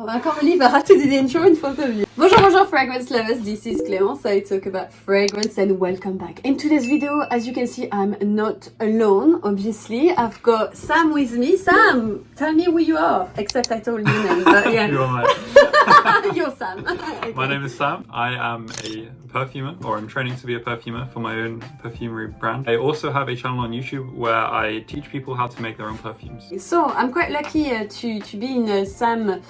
Oh, I can't believe I had to do the intro in front of you. Bonjour fragrance lovers, this is Clémence. I talk about fragrance and welcome back. In today's video, as you can see, I'm not alone, obviously. I've got Sam with me. Sam, tell me who you are. Except I told you name, but yeah. You are right. You're Sam. Okay. My name is Sam. I am a perfumer, or I'm training to be a perfumer for my own perfumery brand. I also have a channel on YouTube where I teach people how to make their own perfumes. So I'm quite lucky to be in Sam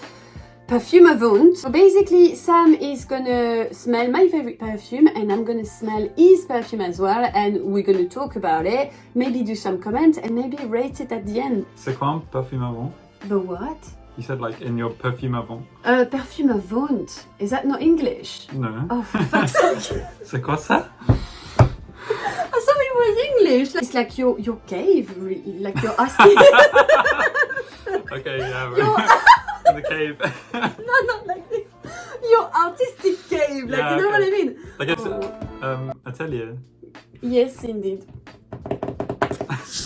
perfume event. So basically Sam is gonna smell my favorite perfume and I'm gonna smell his perfume as well, and we're gonna talk about it, maybe do some comments and maybe rate it at the end. C'est quoi un perfume avant? The what? You said like in your perfume avant. Perfume avant. Is that not English? No. Oh, for fuck's sake. C'est quoi ça? I thought it was English. It's like your cave, really. Like you're asking. Okay, yeah, we're in the cave. No, not like this. Your artistic cave, like, Yeah, you know okay. what I mean? Like it's atelier. Yes, indeed.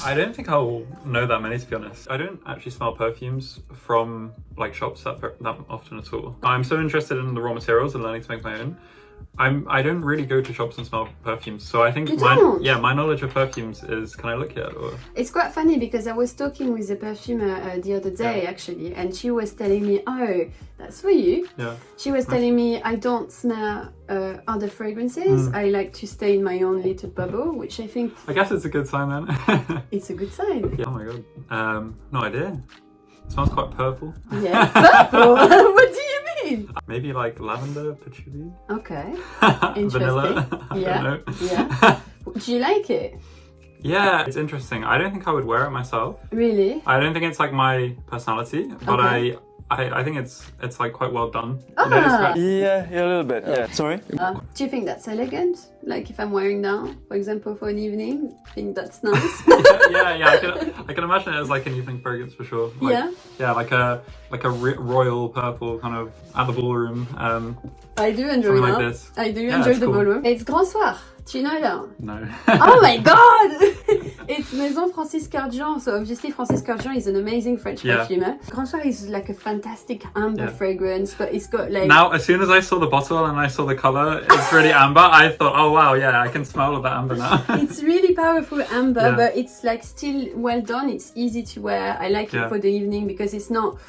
I don't think I'll know that many, to be honest. I don't actually smell perfumes from like shops that often at all. I'm so interested in the raw materials and learning to make my own. I don't really go to shops and smell perfumes, so I think my knowledge of perfumes is, can I look yet? Or? It's quite funny because I was talking with a perfumer the other day actually, and she was telling me, oh, that's for you. Yeah. She was telling me I don't smell other fragrances. I like to stay in my own little bubble, which I think... I guess it's a good sign then. It's a good sign. Yeah. Oh my god. No idea. It smells quite purple. Yeah, purple? What do you mean? Maybe like lavender, patchouli. Okay. Vanilla. Yeah. I don't know. Yeah. Do you like it? Yeah, it's interesting. I don't think I would wear it myself. Really? I don't think it's like my personality, but Okay. I think it's like quite well done. Ah. Yeah, a little bit. Yeah. Sorry? Do you think that's elegant? Like if I'm wearing now, for example, for an evening, I think that's nice. yeah. I can imagine it as like an evening fragrance for sure. Like, Yeah. Yeah, like a royal purple kind of at the ballroom. I do enjoy Something that. like this. I do Yeah, enjoy it's the cool. ballroom. It's Grand Soir. Do you know that? No. Oh my god! It's Maison Francis Cardin. So obviously Francis Cardin is an amazing French perfumer. Grand Soir is like a fantastic amber fragrance, but it's got like... Now, as soon as I saw the bottle and I saw the color, it's really amber, I thought, oh wow, yeah, I can smell that amber now. It's really powerful amber, but it's like still well done. It's easy to wear. I like it for the evening because it's not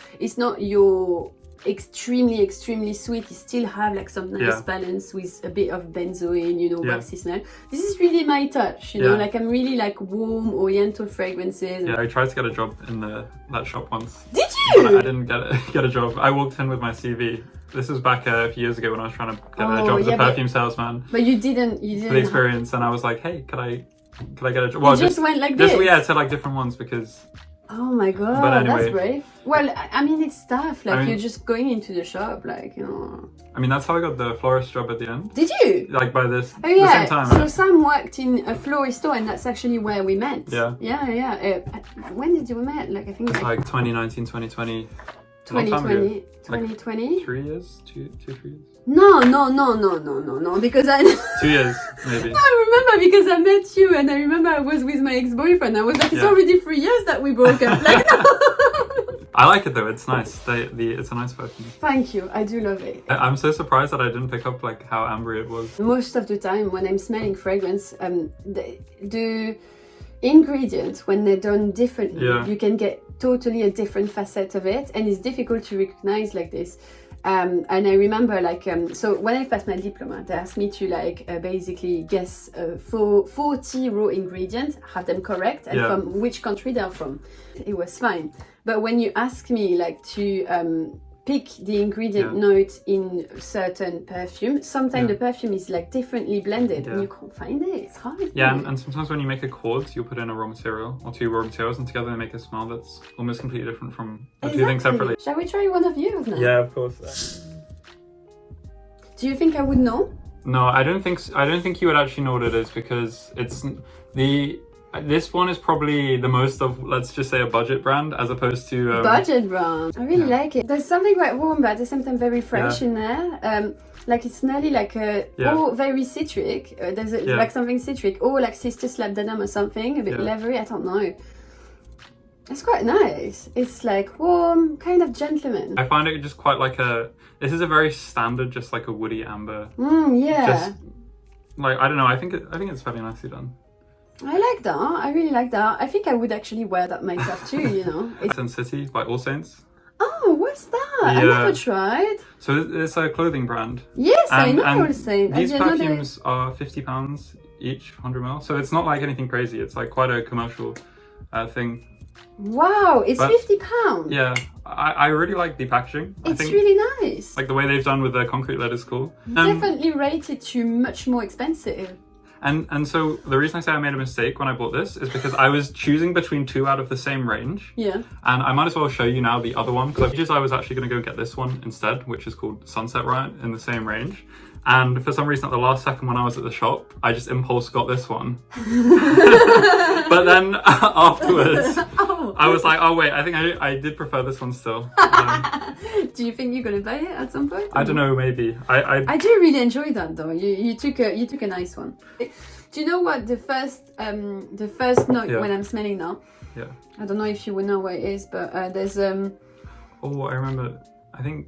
your extremely sweet. You still have like some nice balance with a bit of benzoin, you know, waxy smell. This is really my touch, you know, like I'm really like warm oriental fragrances. Yeah, I tried to get a job in that shop once. Did you? But I didn't get a job. I walked in with my CV. This was back a few years ago when I was trying to get a job as a perfume salesman. But you didn't for the experience, and I was like, hey, could I get a job? Well, you just went like this? Yeah, to like different ones because... Oh my god, but anyway, that's brave. Well, I mean, it's tough. Like, you're just going into the shop, like, you know. I mean, that's how I got the florist job at the end. Did you? Like by this, oh, yeah. the same time. So right? Sam worked in a florist store, and that's actually where we met. Yeah. Yeah. When did you met? Like, I think like 2019, 2020. 2020. 2020? 3 years? 3 years? No, because I... 2 years, maybe. No, I remember because I met you and I remember I was with my ex-boyfriend. I was like, it's already 3 years that we broke up. Like, no. I like it though, it's nice. It's a nice perfume. Thank you, I do love it. I'm so surprised that I didn't pick up like how ambery it was. Most of the time when I'm smelling fragrance, the ingredients, when they're done differently, you can get totally a different facet of it, and it's difficult to recognize like this. And I remember like, so when I passed my diploma, they asked me to like basically guess 40 raw ingredients, have them correct, and from which country they're from. It was fine. But when you ask me like to pick the ingredient note in certain perfume, sometimes the perfume is like differently blended and you can't find it. It's hard. Yeah, and sometimes when you make a accord, you'll put in a raw material or 2 raw materials and together they make a smell that's almost completely different from the 2 things separately. Shall we try one of yours now? Yeah, of course. Do you think I would know? No, I don't think you would actually know what it is because it's this one is probably the most of, let's just say, a budget brand as opposed to... budget brand. I really like it. There's something quite warm but at the same time very fresh in there. Like it's nearly like or very citric. There's like something citric or like Sister Slap Denim or something, a bit leathery, I don't know. It's quite nice. It's like warm, kind of gentleman. I find it just quite like this is a very standard, just like a woody amber. Yeah. Just like, I don't know, I think it's very nicely done. I like that. I really like that. I think I would actually wear that myself too, you know. It's City by All Saints. Oh, what's that? I never tried. So it's a clothing brand. Yes, I know All Saints. These perfumes are £50 each, 100ml. So it's not like anything crazy. It's like quite a commercial thing. Wow, it's £50. Yeah, I really like the packaging. It's I think, really nice. like the way they've done with the concrete lead is cool. Definitely rated to much more expensive. And so the reason I say I made a mistake when I bought this is because I was choosing between two out of the same range. Yeah. And I might as well show you now the other one, because I was actually going to go get this one instead, which is called Sunset Riot, in the same range. And for some reason at the last second when I was at the shop, I just impulse got this one. But then afterwards, I was like, oh wait, I think I did prefer this one still. Do you think you're gonna buy it at some point? I don't know, maybe. I do really enjoy that though. You took a nice one. Do you know what the first note when I'm smelling now? Yeah. I don't know if you will know what it is, but there's Oh, I remember. I think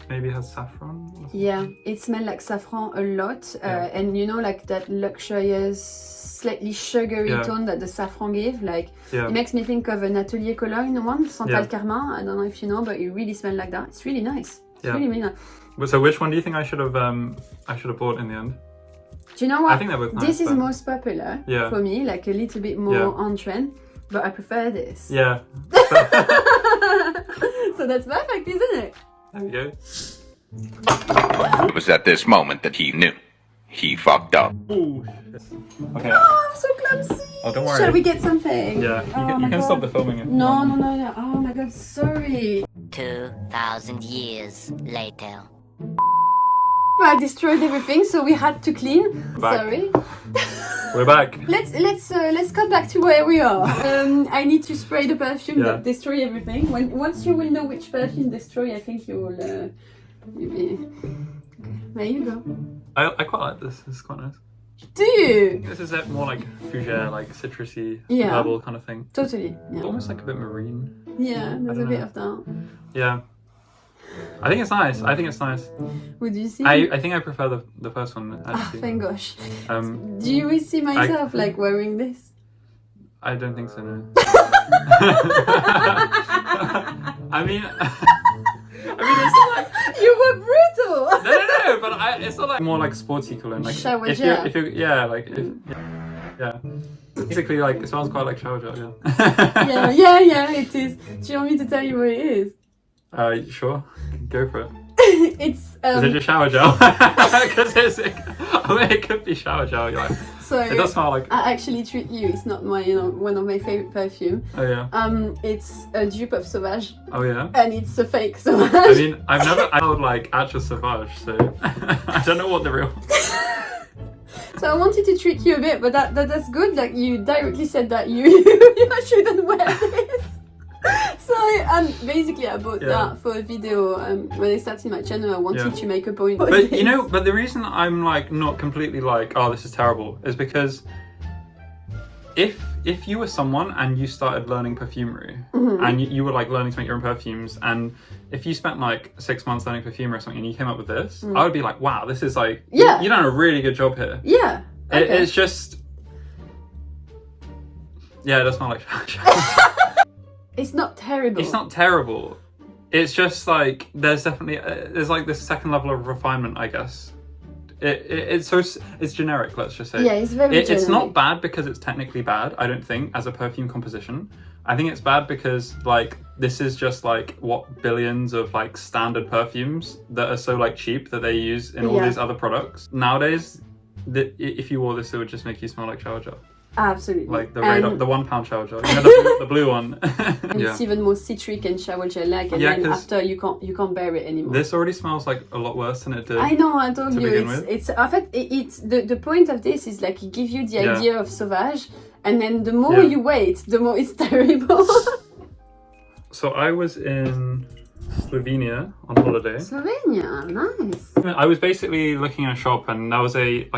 maybe it has saffron. Or something. Yeah, it smells like saffron a lot, and you know, like that luxurious, slightly sugary tone that the saffron gives. Like it makes me think of an Atelier Cologne one, Santal Carmin. I don't know if you know, but it really smells like that. It's really nice. It's really, really nice. So which one do you think I should have bought in the end? Do you know what? I think they're both nice. This is most popular for me, like a little bit more on trend, but I prefer this. Yeah. So that's perfect, isn't it? There we go. It was at this moment that he knew. He fucked up. Ooh. Okay. Oh, I'm so clumsy. Oh, don't worry. Shall we get something? Yeah, you can stop the filming if you No. want. Oh my god, sorry. 2,000 years later. I destroyed everything, so we had to clean. Back. Sorry. We're back. Let's come back to where we are. I need to spray the perfume that destroy everything. Once you will know which perfume destroy, I think you will. You'll be... Okay, there you go. I quite like this. This is quite nice. Do you? This is more like fougere, like citrusy, Yeah. herbal kind of thing. Totally. Yeah. Almost like a bit marine. Yeah, there's a don't bit know. of that. Yeah. I think it's nice. I think it's nice. Would you see? I think I prefer the first one Ah, actually. thank gosh. Do you always see myself like wearing this? I don't think so, no. I mean, it's not like... You were brutal! No, but it's not like more like sporty cologne. Like shower if gel. you yeah. Basically, like it smells quite like shower gel. Yeah, it is. Do you want me to tell you what it is? Sure, go for it. It's Is it just shower gel? Because it could be shower gel. Like, so it does smell like. I actually treat you. It's not my one of my favorite perfume. Oh yeah. It's a dupe of Sauvage. Oh yeah. And it's a fake Sauvage. I mean, I've never smelled like actual Sauvage, so I don't know what the real. So I wanted to trick you a bit, but that's good. Like you directly said that you shouldn't wear this. So basically I bought that for a video when I started my channel. I wanted to make a point. But but the reason I'm like not completely like, oh, this is terrible, is because if you were someone and you started learning perfumery and you were like learning to make your own perfumes, and if you spent like 6 months learning perfumery or something and you came up with this, I would be like, wow, this is like you've done a really good job here. Yeah. Okay. It's just it does smell like It's not terrible. It's not terrible. It's just like there's definitely there's like this second level of refinement, I guess. It's generic, let's just say. Yeah, it's very generic. It's not bad because it's technically bad, I don't think, as a perfume composition. I think it's bad because like this is just like what billions of like standard perfumes that are so like cheap that they use in all these other products. Nowadays, if you wore this, it would just make you smell like shower gel. Absolutely. Like the £1 shower gel, you know, the blue one. And it's even more citric and shower gel-like, and then after you can't bear it anymore. This already smells like a lot worse than it did. I know, I told you. It's in fact it's the point of this is like it gives you the idea of Sauvage, and then the more you wait, the more it's terrible. So I was in Slovenia on holiday. Slovenia, nice. I was basically looking in a shop, and there was a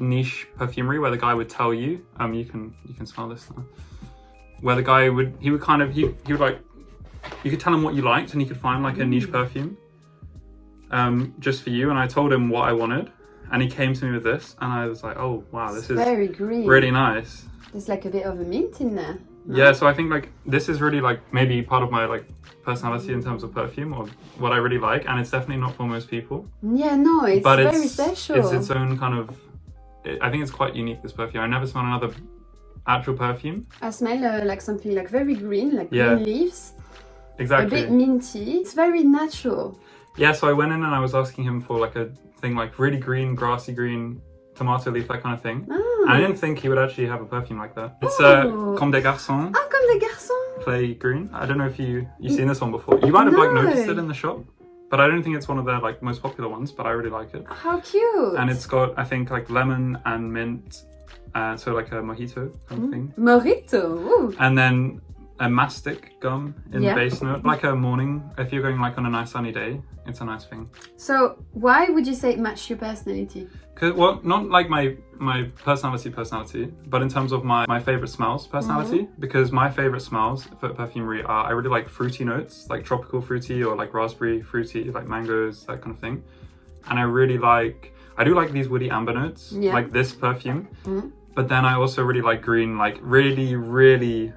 niche perfumery where the guy would tell you, you can smell this now. where the guy would like, you could tell him what you liked and he could find like a niche perfume just for you, and I told him what I wanted and he came to me with this and I was like, oh wow, this is very green, really nice. There's like a bit of a mint in there. Yeah, so I think like this is really like maybe part of my like personality in terms of perfume, or what I really like, and it's definitely not for most people. Yeah, no, it's but very special. It's its own kind of, I think it's quite unique, this perfume. I never smelled another actual perfume. I smell like something like very green, like green leaves. Exactly. A bit minty. It's very natural. Yeah, so I went in and I was asking him for like a thing like really green, grassy green, tomato leaf, that kind of thing. Oh. And I didn't think he would actually have a perfume like that. It's Comme des Garçons. Ah, Comme des Garçons. Clay green. I don't know if you've seen this one before. You might have like noticed it in the shop, but I don't think it's one of their like most popular ones, but I really like it. How cute. And it's got, I think, like lemon and mint, so like a mojito kind of thing. Mojito. Ooh. And then a mastic gum in the base note, like a morning, if you're going like on a nice sunny day, it's a nice thing. So why would you say it matched your personality? Cause, well, not like my personality, but in terms of my favorite smells personality, because my favorite smells for perfumery are, I really like fruity notes, like tropical fruity or like raspberry fruity, like mangoes, that kind of thing. And I do like these woody amber notes, like this perfume. But then I also really like green, like really, really,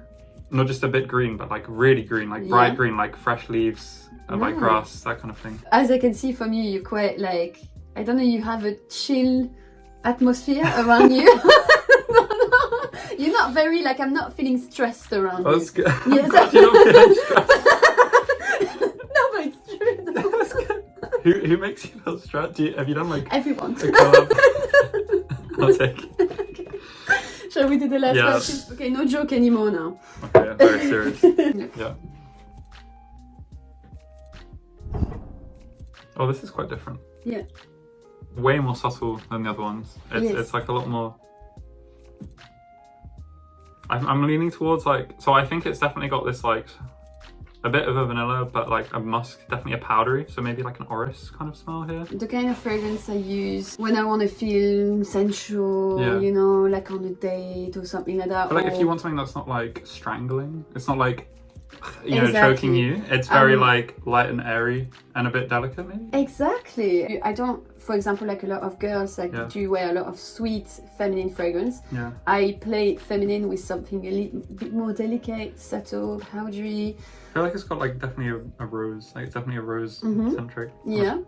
not just a bit green, but like really green, like bright green, like fresh leaves, like grass, that kind of thing. As I can see from you, you're quite like, I don't know, you have a chill atmosphere around you. No. You're not very, like, I'm not feeling stressed around you. That's good. Yes. You're not feeling stressed. No, but it's true. That's good. Who makes you feel stressed? Have you done like Everyone. a collab? I'll take it. Okay. Shall we do the last one? Okay, no joke anymore now. Okay, yeah, very serious. Yeah. Oh, this is quite different. Yeah. Way more subtle than the other ones. It's like a lot more. I'm leaning towards like, so I think it's definitely got this like a bit of a vanilla, but like a musk, definitely a powdery, so maybe like an orris kind of smell here. The kind of fragrance I use when I want to feel sensual, you know, like on a date or something like that. But like if you want something that's not like strangling, it's not like, you know, choking you. It's very like light and airy and a bit delicate maybe. Exactly. I don't, for example, like a lot of girls like do wear a lot of sweet feminine fragrance. Yeah. I play feminine with something a little bit more delicate, subtle, powdery. I feel like it's got like definitely a rose, like it's definitely a rose centric. Yeah.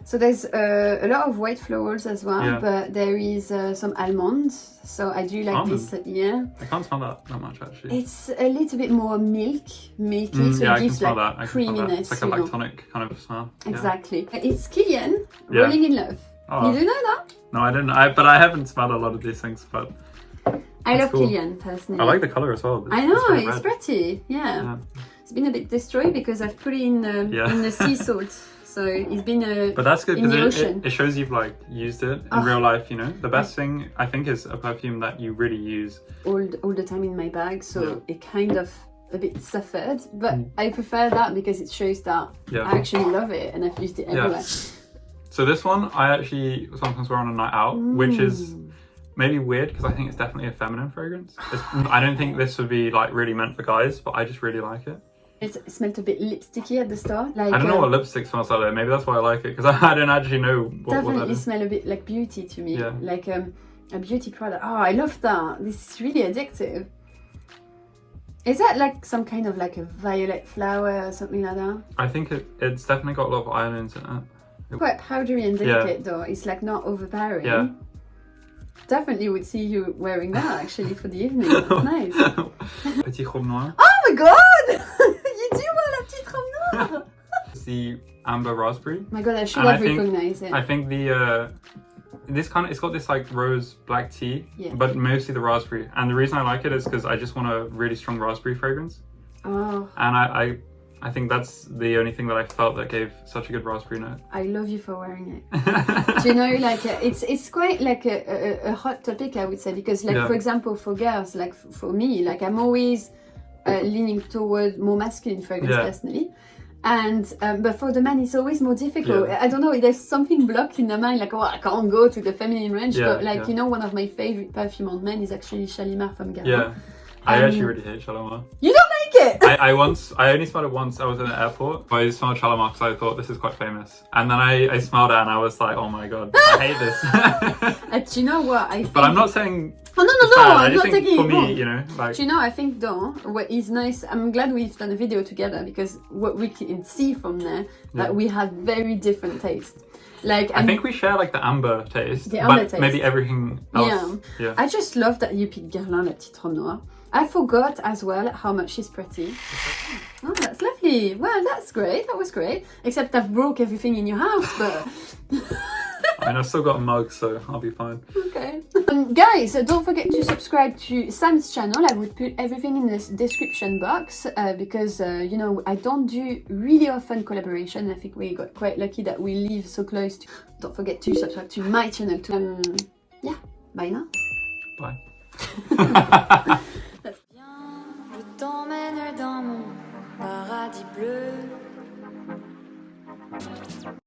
So there's a lot of white florals as well, but there is some almonds. So I do like this. Yeah. I can't smell that much actually. It's a little bit more milky, so it gives like creaminess. It's like a lactonic kind of smell. Exactly. It's Kilian, Rolling in Love. You do know that? No, I don't know. But I haven't smelled a lot of these things, but I love Kilian personally. I like the colour as well. I know, it's pretty. Yeah. It's been a bit destroyed because I've put it in the sea salt. So it's been but that's good because it shows you've like used it in real life, you know. The best thing I think is a perfume that you really use all the time in my bag, so it kind of a bit suffered, but I prefer that because it shows that I actually love it and I've used it everywhere. So this one I actually sometimes wear on a night out, which is maybe weird because I think it's definitely a feminine fragrance. I don't think this would be like really meant for guys, but I just really like it. It smelled a bit lipsticky at the start. Like, I don't know what lipstick smells like though. Maybe that's why I like it, because I don't actually know what that definitely is. smell a bit like beauty to me. Like a beauty product. Oh, I love that. This is really addictive. Is that like some kind of like a violet flower or something like that? I think it's definitely got a lot of ions in it. Quite powdery and delicate though. It's like not overpowering. Yeah. Definitely would see you wearing that actually for the evening. That's nice. Petit robe noir. Oh my god! You do wear la petite robe noire! It's the amber raspberry. Oh my god, I should have recognized it. I think the it's got this like rose black tea, but mostly the raspberry. And the reason I like it is because I just want a really strong raspberry fragrance. Oh. And I think that's the only thing that I felt that gave such a good raspberry note. I love you for wearing it. Do you know, like it's quite like a hot topic, I would say, because like for example for girls, like for me, like I'm always leaning toward more masculine fragrance personally. And but for the man it's always more difficult. I don't know, there's something blocked in the mind, like, oh, I can't go to the feminine range, but like you know, one of my favorite perfume on men is actually Shalimar from Guerlain. I actually really hate Shalimar. You don't like it? I only smelled it once. I was in the airport. I smelled Shalimar because I thought this is quite famous. And then I smelled it and I was like, oh my god, I hate this. Do you know what I think? But I'm not saying. Oh no, it's bad. I'm not think taking for it me, wrong. you know, like. Do you know, I think though, what is nice, I'm glad we've done a video together because what we can see from there, that we have very different tastes. Like I think we share like the amber taste, the amber but taste. maybe everything else. Yeah. I just love that you picked Guerlain Le Citron Noir. I forgot as well how much she's pretty. Oh, that's lovely. Well, that's great. That was great. Except I've broke everything in your house, but... I mean, I've still got a mug, so I'll be fine. Okay. Guys, don't forget to subscribe to Sam's channel. I would put everything in the description box because, you know, I don't do really often collaboration. I think we got quite lucky that we live so close to... Don't forget to subscribe to my channel too. Yeah, bye now. Bye. Je t'emmène dans mon paradis bleu.